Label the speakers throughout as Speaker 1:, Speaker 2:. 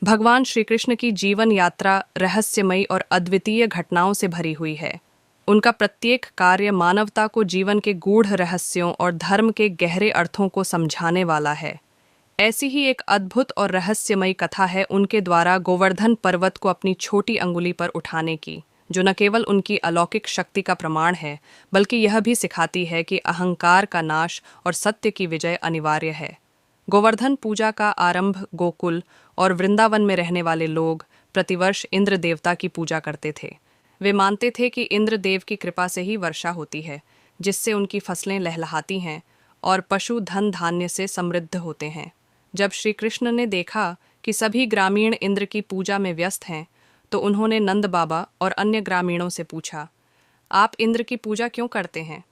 Speaker 1: भगवान श्री कृष्ण की जीवन यात्रा रहस्यमयी और अद्वितीय घटनाओं से भरी हुई है। उनका प्रत्येक कार्य मानवता को जीवन के गूढ़ रहस्यों और धर्म के गहरे अर्थों को समझाने वाला है। ऐसी ही एक अद्भुत और रहस्यमयी कथा है उनके द्वारा गोवर्धन पर्वत को अपनी छोटी अंगुली पर उठाने की, जो न केवल उनकी अलौकिक शक्ति का प्रमाण है, बल्कि यह भी सिखाती है कि अहंकार का नाश और सत्य की विजय अनिवार्य है। गोवर्धन पूजा का आरंभ गोकुल और वृंदावन में रहने वाले लोग प्रतिवर्ष इंद्र देवता की पूजा करते थे। वे मानते थे कि इंद्र देव की कृपा से ही वर्षा होती है, जिससे उनकी फसलें लहलहाती हैं और पशु धन धान्य से समृद्ध होते हैं। जब श्री कृष्ण ने देखा कि सभी ग्रामीण इंद्र की पूजा में व्यस्त हैं, तो उन्होंने नंद बाबा और अन्य ग्रामीणों से पूछा, आप इंद्र की पूजा क्यों करते हैं?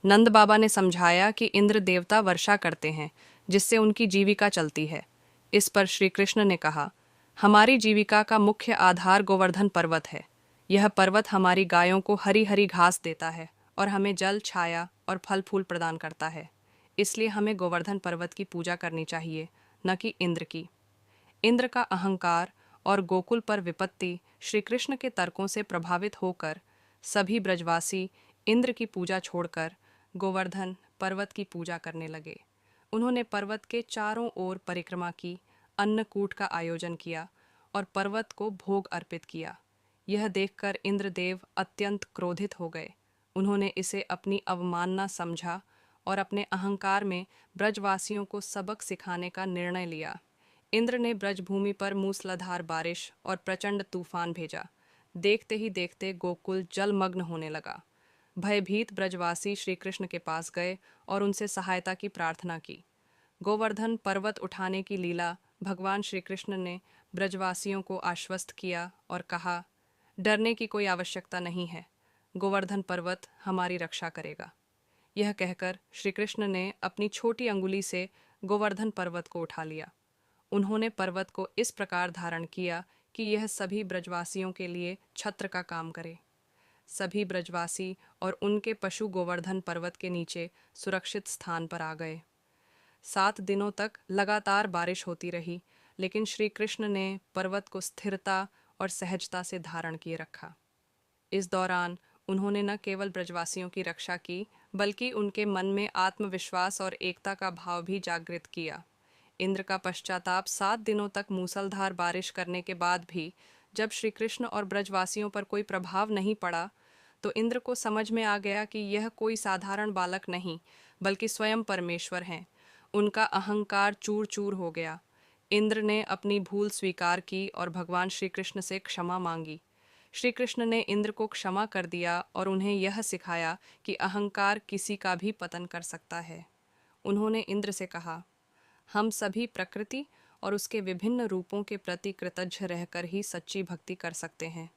Speaker 1: नंद बाबा ने समझाया कि इंद्र देवता वर्षा करते हैं, जिससे उनकी जीविका चलती है। इस पर श्री कृष्ण ने कहा, हमारी जीविका का मुख्य आधार गोवर्धन पर्वत है। यह पर्वत हमारी गायों को हरी हरी घास देता है और हमें जल, छाया और फल फूल प्रदान करता है। इसलिए हमें गोवर्धन पर्वत की पूजा करनी चाहिए, न कि इंद्र की। इंद्र का अहंकार और गोकुल पर विपत्ति श्री कृष्ण के तर्कों से प्रभावित होकर सभी ब्रजवासी इंद्र की पूजा छोड़कर गोवर्धन पर्वत की पूजा करने लगे। उन्होंने पर्वत के चारों ओर परिक्रमा की, अन्नकूट का आयोजन किया और पर्वत को भोग अर्पित किया। यह देखकर इंद्रदेव अत्यंत क्रोधित हो गए। उन्होंने इसे अपनी अवमानना समझा और अपने अहंकार में ब्रजवासियों को सबक सिखाने का निर्णय लिया। इंद्र ने ब्रजभूमि पर मूसलाधार बारिश और प्रचंड तूफान भेजा। देखते ही देखते गोकुल जलमग्न होने लगा। भयभीत ब्रजवासी श्री कृष्ण के पास गए और उनसे सहायता की प्रार्थना की। गोवर्धन पर्वत उठाने की लीला भगवान श्री कृष्ण ने ब्रजवासियों को आश्वस्त किया और कहा, डरने की कोई आवश्यकता नहीं है, गोवर्धन पर्वत हमारी रक्षा करेगा। यह कहकर श्री कृष्ण ने अपनी छोटी अंगुली से गोवर्धन पर्वत को उठा लिया। उन्होंने पर्वत को इस प्रकार धारण किया कि यह सभी ब्रजवासियों के लिए छत्र का काम करे। सभी ब्रजवासी और उनके पशु गोवर्धन पर्वत के नीचे सुरक्षित स्थान पर आ गए। 7 दिनों तक लगातार बारिश होती रही, लेकिन श्री कृष्ण ने पर्वत को स्थिरता और सहजता से धारण किए रखा। इस दौरान उन्होंने न केवल ब्रजवासियों की रक्षा की, बल्कि उनके मन में आत्मविश्वास और एकता का भाव भी जागृत किया। इंद्र का पश्चाताप 7 दिनों तक मूसलधार बारिश करने के बाद भी जब श्री कृष्ण और ब्रजवासियों पर कोई प्रभाव नहीं पड़ा, तो इंद्र को समझ में आ गया कि यह कोई साधारण बालक नहीं, बल्कि स्वयं परमेश्वर हैं। उनका अहंकार चूर चूर हो गया। इंद्र ने अपनी भूल स्वीकार की और भगवान श्री कृष्ण से क्षमा मांगी। श्री कृष्ण ने इंद्र को क्षमा कर दिया और उन्हें यह सिखाया कि अहंकार किसी का भी पतन कर सकता है। उन्होंने इंद्र से कहा, हम सभी प्रकृति और उसके विभिन्न रूपों के प्रति कृतज्ञ रहकर ही सच्ची भक्ति कर सकते हैं।